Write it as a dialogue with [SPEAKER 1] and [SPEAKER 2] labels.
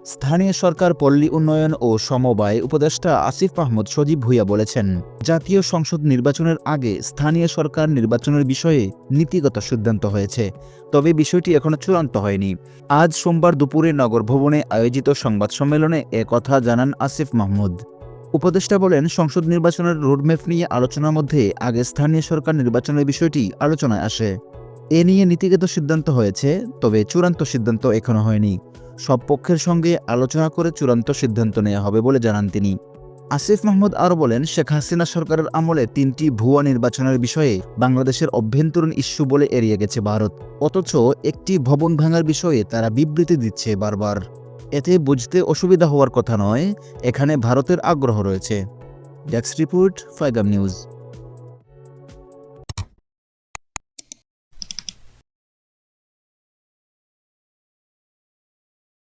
[SPEAKER 1] স্থানীয় সরকার, পল্লী উন্নয়ন ও সমবায় উপদেষ্টা আসিফ মাহমুদ সজীব ভুঁইয়া বলেছেন, জাতীয় সংসদ নির্বাচনের আগে স্থানীয় সরকার নির্বাচনের বিষয়ে নীতিগত সিদ্ধান্ত হয়েছে, তবে বিষয়টি এখনো চূড়ান্ত হয়নি। আজ সোমবার দুপুরে নগর ভবনে আয়োজিত সংবাদ সম্মেলনে কথা জানান আসিফ মাহমুদ। উপদেষ্টা বলেন, সংসদ নির্বাচনের রোডম্যাপ নিয়ে আলোচনার মধ্যে আগে স্থানীয় সরকার নির্বাচনের বিষয়টি আলোচনায় আসে। এ নিয়ে নীতিগত সিদ্ধান্ত হয়েছে, তবে চূড়ান্ত সিদ্ধান্ত এখনো হয়নি। সব পক্ষের সঙ্গে আলোচনা করে চূড়ান্ত সিদ্ধান্ত নেওয়া হবে বলে জানান তিনি। আসিফ মাহমুদ আরও বলেন, শেখ হাসিনা সরকারের আমলে ৩টি ভুয়া নির্বাচনের বিষয়ে বাংলাদেশের অভ্যন্তরীণ ইস্যু বলে এড়িয়ে গেছে ভারত, অথচ একটি ভবন ভাঙার বিষয়ে তারা বিবৃতি দিচ্ছে বারবার। এতে বুঝতে অসুবিধা হওয়ার কথা নয়, এখানে ভারতের আগ্রহ রয়েছে। ডেস্ক রিপোর্ট, ফাইগাম নিউজ।